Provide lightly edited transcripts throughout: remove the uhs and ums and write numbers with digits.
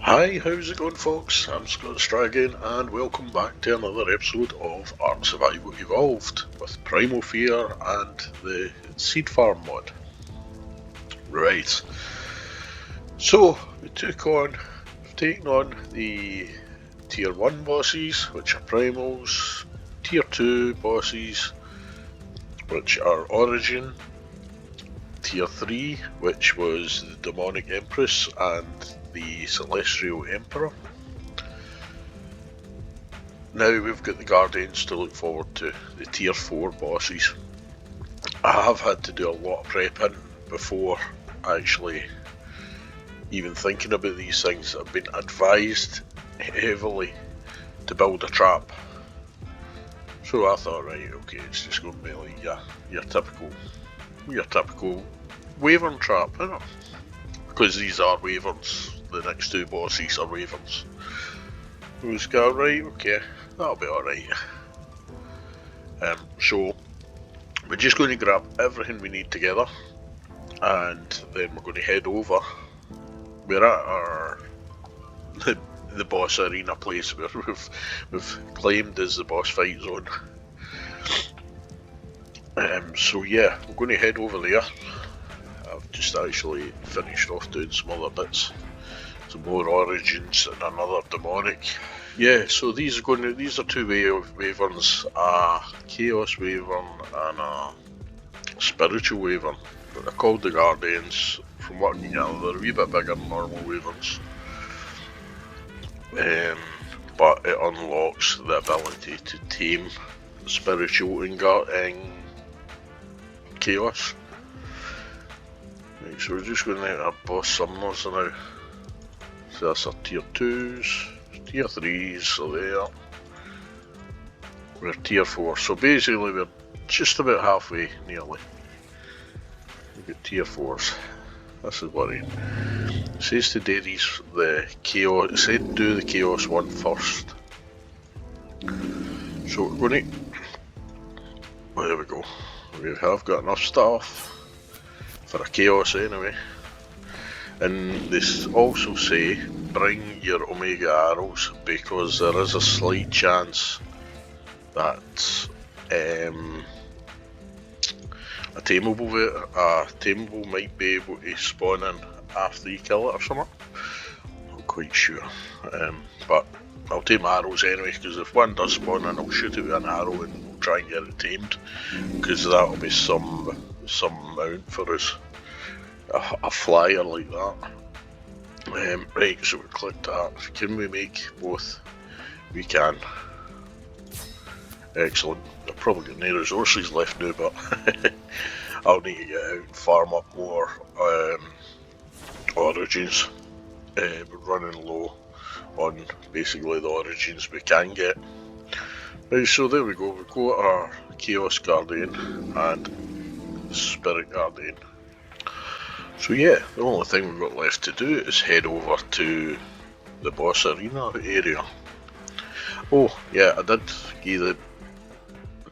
Hi, how's it going folks? I'm Scott Stragan and welcome back to another episode of Ark Survival Evolved with Primal Fear and the Seed Farm mod. Right, so we've taken on the Tier 1 bosses, which are Primals, Tier 2 bosses, which are Origin, Tier 3, which was the Demonic Empress and the Celestial Emperor. Now we've got the Guardians to look forward to, the Tier 4 bosses. I have had to do a lot of prepping before actually even thinking about these things. I've been advised heavily to build a trap. So I thought, right, okay, it's just going to be like your typical Wyvern trap, isn't it? Because these are Wyverns. The next two bosses are Wyverns. Who's got right? Okay, that'll be alright. So we're just going to grab everything we need together, and then we're going to head over. We're at our the boss arena place where we've claimed as the boss fight zone. So yeah, we're going to head over there. I've just actually finished off doing some other bits, some more Origins and another Demonic. Yeah, so these are two Wyverns, a Chaos Wyvern and a Spiritual Wyvern. But they're called the Guardians. From what I can gather, they're a wee bit bigger than normal Wyverns. But it unlocks the ability to tame the Spiritual and Chaos. Right, so we're just going to have our boss summoners now. So that's our tier 2s, tier 3s are there. We're tier 4, so basically we're just about halfway nearly. We've got tier 4s. This is worrying. It says to do the chaos. It said do the chaos one first. So we're going to. Well, there we go. We have got enough stuff for a chaos anyway. And this also say bring your Omega arrows, because there is a slight chance that a tameable might be able to spawn in after you kill it or something. Not quite sure, but I'll take my arrows anyway, because if one does spawn in, I'll shoot it with an arrow and we'll try and get it tamed, because that'll be some amount for us. A flyer like that. Right, so we clicked that. Can we make both? We can. Excellent. I've probably got no resources left now, but I'll need to get out and farm up more Origins. We're running low on basically the Origins we can get. Right, so there we go. We've got our Chaos Guardian and Spirit Guardian. So yeah, the only thing we've got left to do is head over to the boss arena area. Oh yeah, I did give the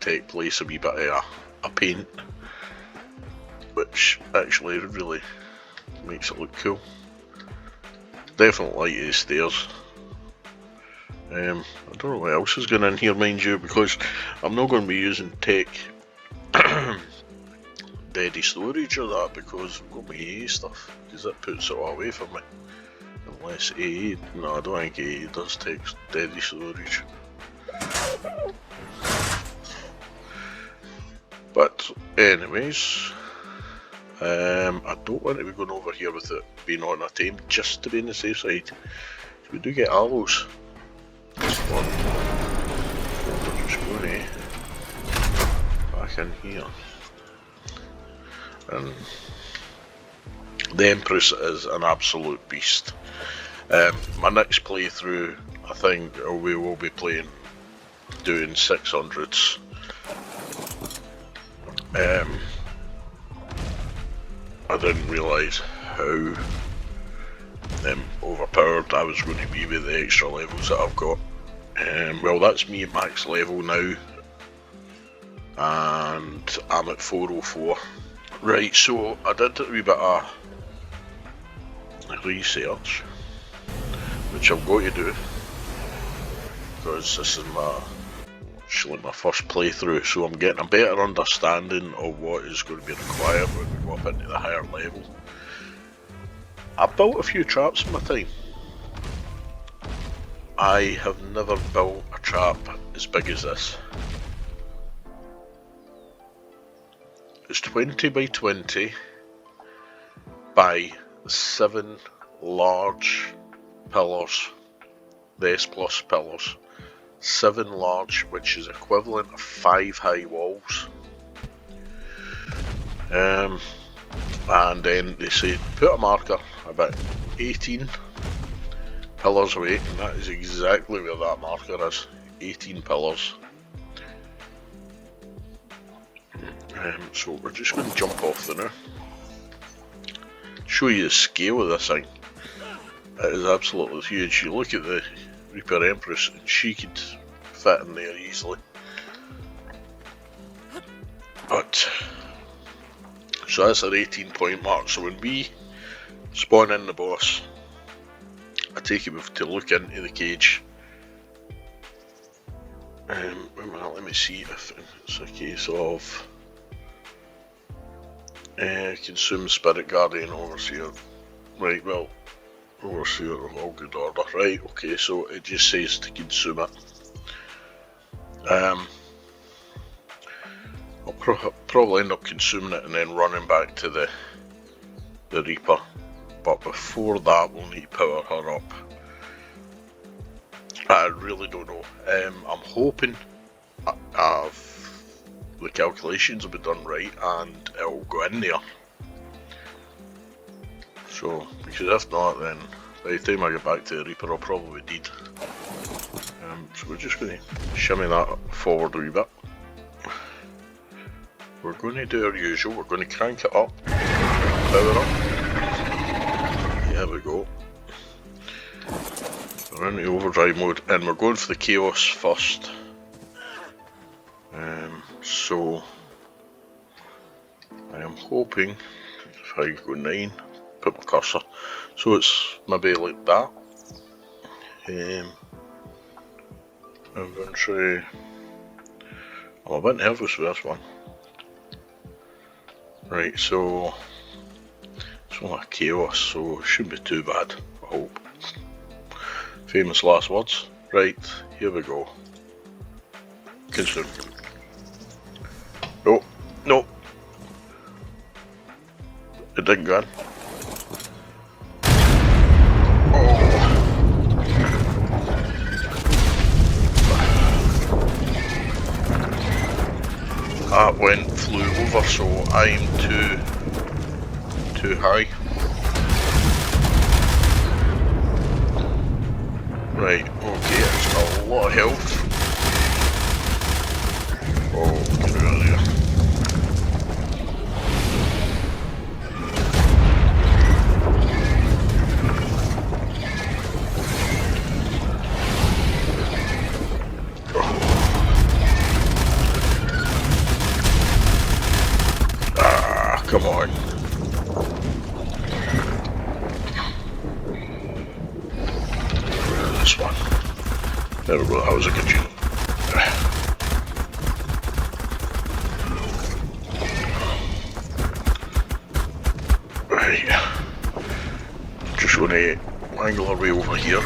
tech place a wee bit of a paint, which actually really makes it look cool. Definitely like the stairs. I don't know what else is going in here, mind you, because I'm not going to be using tech deady storage or that, because I've got my AA stuff, because that puts it all away for me. Unless AA, no, I don't think AA does take deady storage. But anyways, I don't want to be going over here with it being on a tame, just to be on the safe side. So we do get aloes. This one. We're just going back in here. And the Empress is an absolute beast. My next playthrough, I think we will be doing 600s. I didn't realise how overpowered I was going to be with the extra levels that I've got. Well, that's me at max level now, and I'm at 404. Right, so I did a wee bit of research which I'm going to do, because this is actually my first playthrough, so I'm getting a better understanding of what is going to be required when we go up into the higher level. I built a few traps in my time. I have never built a trap as big as this. It's 20 by 20 by 7 large pillars, the S plus pillars. 7 large, which is equivalent of 5 high walls. And then they say put a marker about 18 pillars away, and that is exactly where that marker is. 18 pillars. So we're just going to jump off there now. Show you the scale of this thing. It is absolutely huge. You look at the Reaper Empress and she could fit in there easily. But so that's our 18 point mark. So when we spawn in the boss, I take him to look into the cage. Let me see if it's a case of consume Spirit Guardian Overseer. Right, well, Overseer of all good order. Right, okay, so it just says to consume it. I'll probably end up consuming it and then running back to the Reaper. But before that, we'll need to power her up. I really don't know. I'm hoping the calculations will be done right and it'll go in there. So, because if not, then by the time I get back to the Reaper, I'll probably be dead. So we're just going to shimmy that forward a wee bit. We're going to do our usual. We're going to crank it up, power up. There we go. We're into overdrive mode, and we're going for the chaos first. So I am hoping if I go 9, put my cursor, so it's maybe like that. Eventually, I'm a bit nervous with this one. Right, so it's only a chaos, so it shouldn't be too bad, I hope. Famous last words. Right, here we go. Consume. No, no. It didn't go in. That flew over, so I'm too high. Right, okay, it's got a lot of health. Oh, get out of there. Come on. This one. There we go, that was a good jump. Right. Just going to angle our way over here.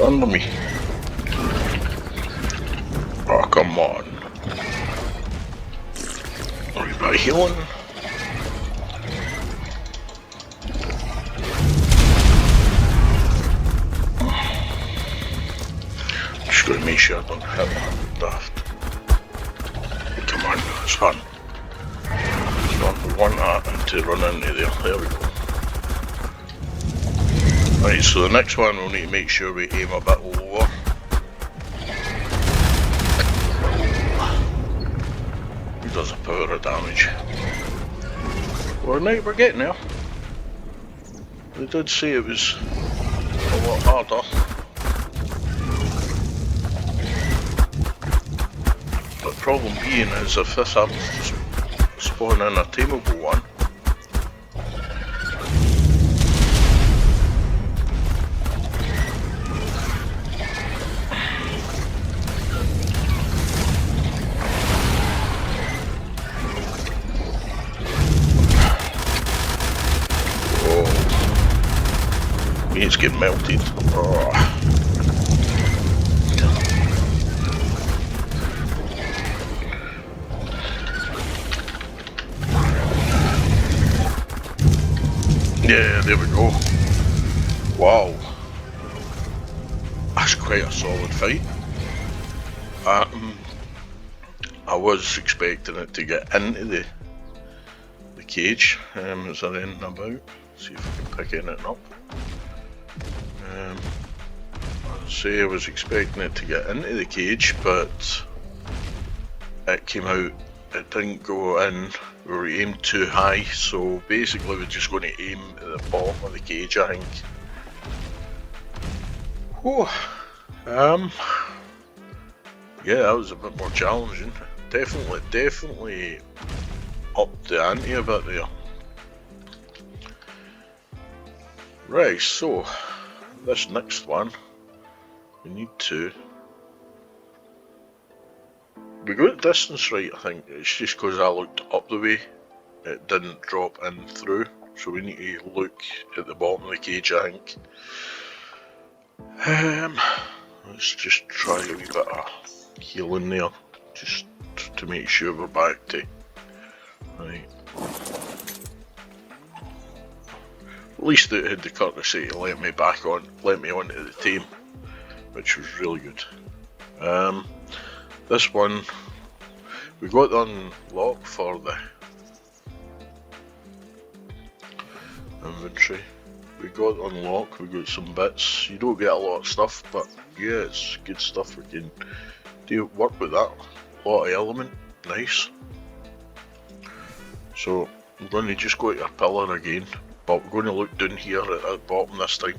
Under me. Oh, come on. Are you by healing? Just gotta make sure I don't hit that daft. Come on, it's fun. It's fun. We want that and to run into there. There we go. Right, so the next one we'll need to make sure we aim a bit lower. He does a power of damage. We're getting there. They did say it was a lot harder. The problem being is if this happens to spawn in a tameable one, it's getting melted. Oh. Yeah, there we go. Wow. That's quite a solid fight. I was expecting it to get into the cage as I ran about. See if I can pick anything up. I'd say I was expecting it to get into the cage, but it came out, it didn't go in. We were aimed too high, so basically we're just going to aim at the bottom of the cage, I think. Whew. Yeah, that was a bit more challenging. Definitely upped the ante a bit there. Right, so this next one, we need to. We got distance right, I think. It's just because I looked up the way, it didn't drop in through. So we need to look at the bottom of the cage, I think. Let's just try a wee bit of healing there, just to make sure we're back to right. At least it had the courtesy to let me onto the team, which was really good. This one, we got the unlock for the inventory. We got unlock, we got some bits. You don't get a lot of stuff, but yeah, it's good stuff. We can work with that. A lot of element, nice. So I'm going to just go to our pillar again, but we're going to look down here at the bottom this time,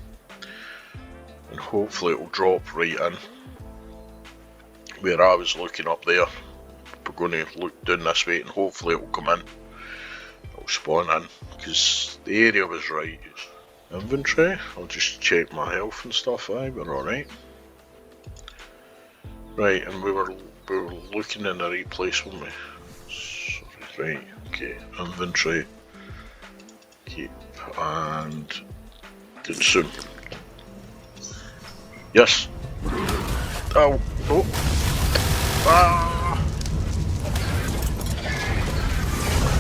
and hopefully it will drop right in where I was looking up there. We're going to look down this way and hopefully it will come in. It will spawn in, because the area was right. Inventory, I'll just check my health and stuff. Aye, we're alright. Right, and we were looking in the right place, weren't we? Sorry, right, okay, inventory, keep, and consume. Yes. Oh, oh. Ah.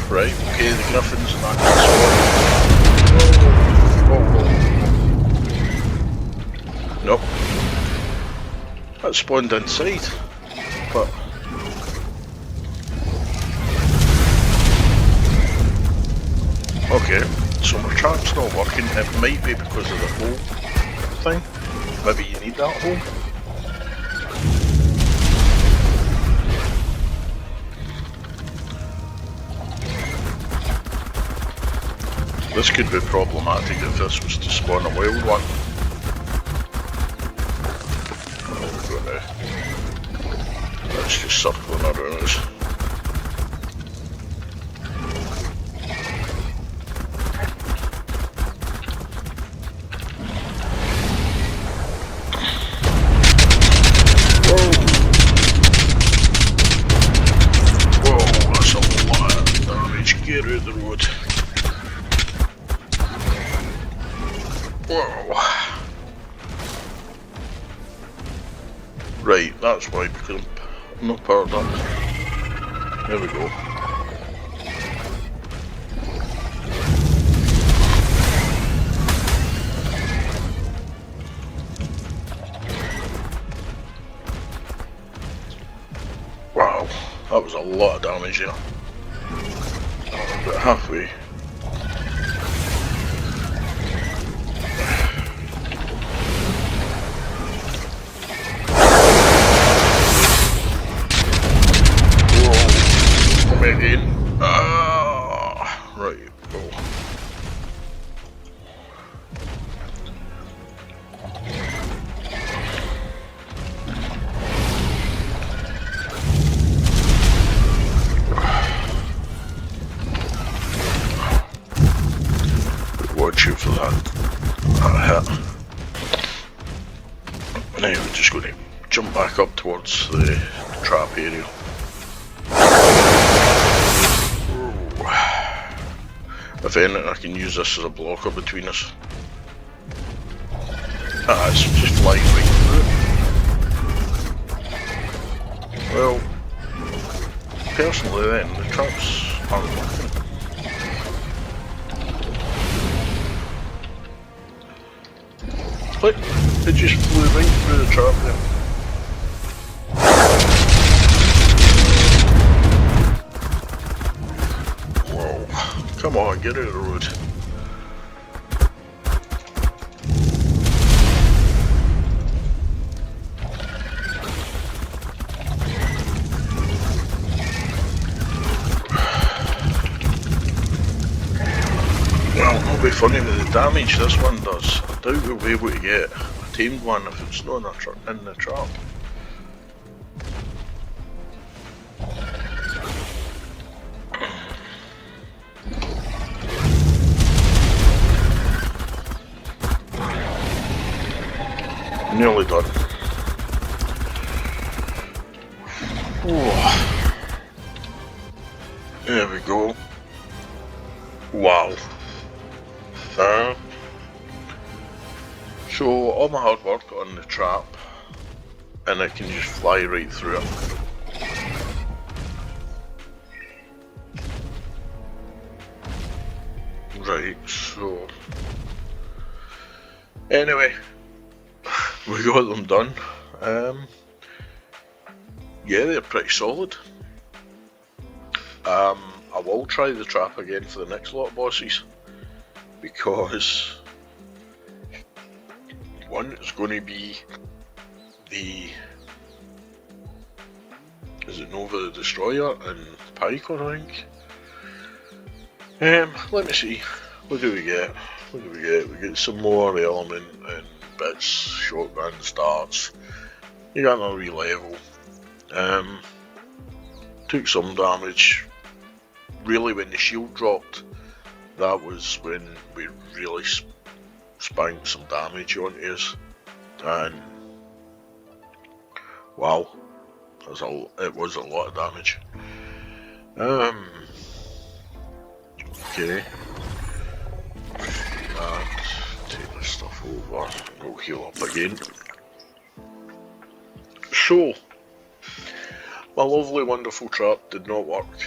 Right, okay, the griffins and that can spawn. Nope. That spawned inside, but okay, so my trap's not working. It might be because of the hole thing. Maybe you need that hole. This could be problematic if this was to spawn a wild one. Let's just circling around us. Whoa, that's a lot of damage. Get out of the road. Whoa. Right, that's why, because I'm not powered up. There we go. Wow, that was a lot of damage there. About halfway. Again. Right, go. shoot for that hit. Now we're just going to jump back up towards the trap area. Ooh. If anything, I can use this as a blocker between us. Ah, it's just flying right through it. Well, personally then, the traps aren't working. Look, it just flew right through the trap there. Whoa, come on, get out of the road. Well, it'll be funny with the damage this one does. I doubt we'll be able to get a tamed one if it's not in the trap. Nearly done. Whoa. There we go. Wow. So all my hard work on the trap, and I can just fly right through it. Right, so anyway, we got them done. Yeah, they're pretty solid. I will try the trap again for the next lot of bosses, because one is going to be the, is it Nova the Destroyer and Pycon, I think. Let me see, what do we get? What do we get? We get some more element and bits, shotguns, darts. You got no re-level. Took some damage. Really, when the shield dropped, that was when we really spanked some damage onto us. And wow, it was a lot of damage. Okay. And take this stuff over. We'll heal up again. So, my lovely wonderful trap did not work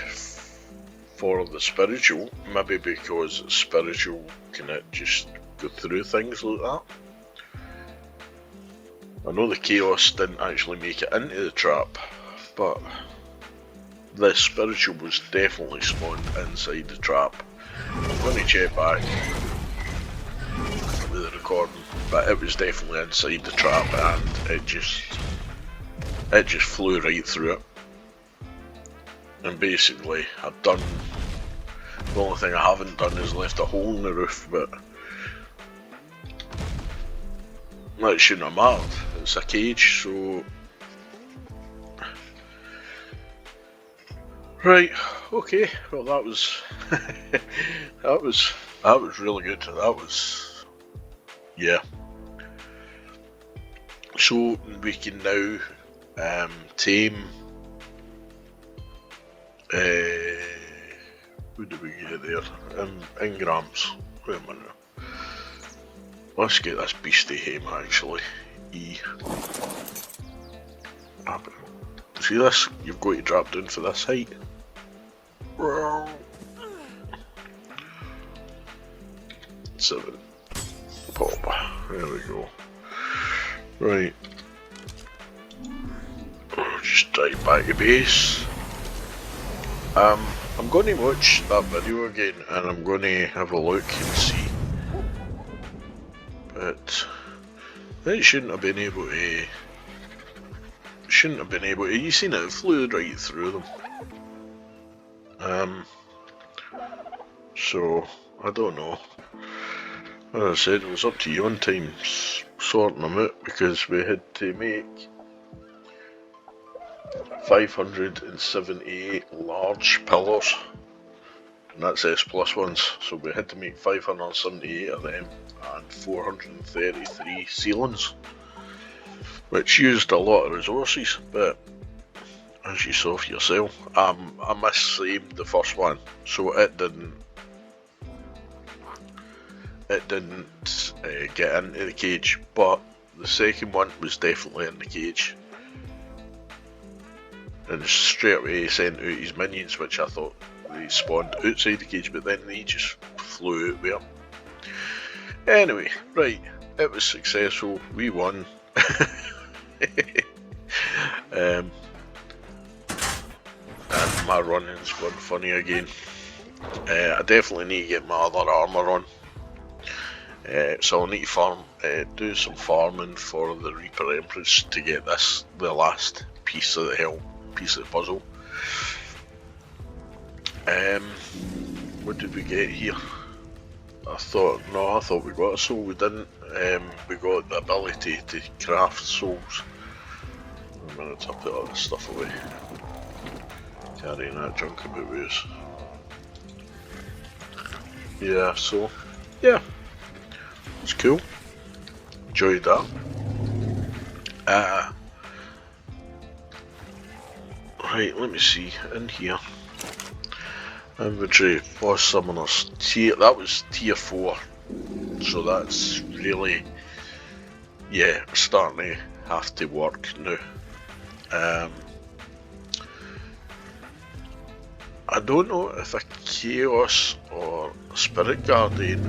for the spiritual, maybe because spiritual can just go through things like that. I know the chaos didn't actually make it into the trap, but the spiritual was definitely spawned inside the trap. I'm going to check back with the recording, but it was definitely inside the trap, and it just flew right through it. And basically, I've done, the only thing I haven't done is left a hole in the roof, but that shouldn't have mattered. It's a cage, so right. Okay. Well, that was that was really good. That was, yeah. So we can now tame. What do we get there? Engrams. Wait a minute. Let's get this beastie home actually. See this? You've got to drop down for this height. 7. Pop. There we go. Right. Just drive back to base. I'm going to watch that video again and I'm going to have a look and see. But it shouldn't have been able to. You seen it flew right through them. So I don't know. As I said, it was up to you on time sorting them out, because we had to make 578 large pillars and that's S plus ones, so we had to make 578 of them and 433 ceilings, which used a lot of resources, but as you saw for yourself, I misaimed the first one, so it didn't get into the cage, but the second one was definitely in the cage, and straight away sent out his minions, which I thought they spawned outside the cage, but then they just flew out there. Anyway, right, it was successful, we won. And my running's gone funny again. I definitely need to get my other armour on. So I'll need to do some farming for the Reaper Empress to get this, the last piece of the puzzle. What did we get here? I thought we got a soul, we didn't. We got the ability to craft souls. A minute, I'll put all this stuff away. Carrying that junk about with us. Yeah, so, yeah. It's cool. Enjoyed that. Right, let me see. In here. Inventory, boss summoners. That was tier 4. So that's really, yeah, starting to have to work now. I don't know if a Chaos or a Spirit Guardian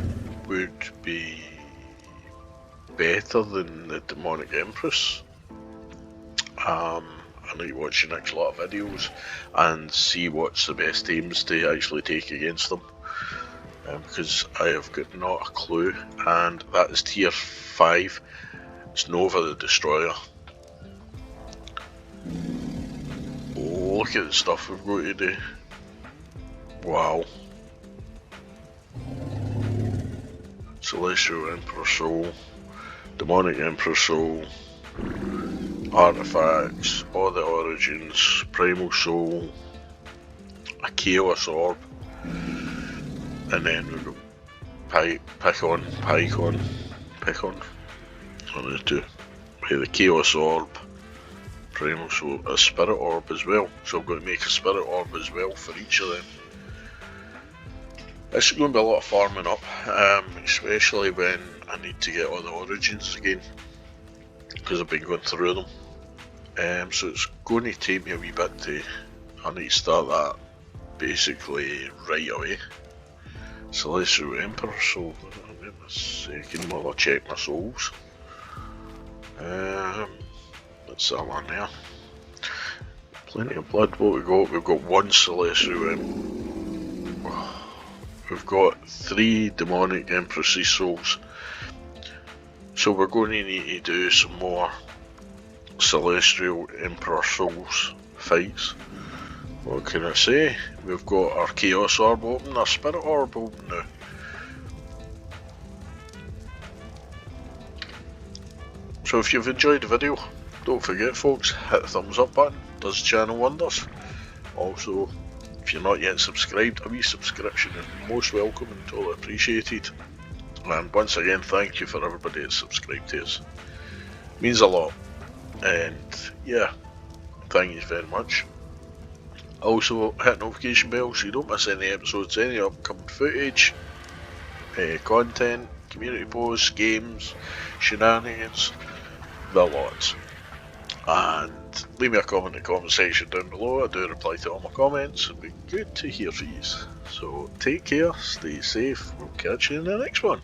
would be better than the Demonic Empress. I need to watch the next lot of videos and see what's the best aims to actually take against them, because I have got not a clue, and that is tier 5. It's Nova the Destroyer. Oh, look at the stuff we've got to do. Wow. Celestial Emperor Soul, Demonic Emperor Soul, Artifacts, All the Origins, Primal Soul, a Chaos Orb, and then we've got Picon. On the two. The Chaos Orb, Primal Soul, a Spirit Orb as well. So I'm going to make a Spirit Orb as well for each of them. It's going to be a lot of farming up, especially when I need to get all the Origins again, because I've been going through them. So it's going to take me a wee bit I need to start that basically right away. Celestial Emperor Soul, wait a second while I check my souls. That's that one there. Plenty of blood, what we got? We've got 1 Celestial Emperor. We've got 3 Demonic Empress souls. So we're going to need to do some more Celestial Emperor Souls fights. What can I say? We've got our Chaos Orb open, our Spirit Orb open now. So if you've enjoyed the video, don't forget folks, hit the thumbs up button, does the channel wonders. Also, if you're not yet subscribed, a wee subscription is most welcome and totally appreciated. And once again, thank you for everybody that's subscribed to us. It means a lot. And yeah, thank you very much. Also, hit notification bell so you don't miss any episodes, any upcoming footage, content, community posts, games, shenanigans, the lots. And leave me a comment in the comment section down below. I do reply to all my comments. It'd be good to hear from you. So take care, stay safe, we'll catch you in the next one.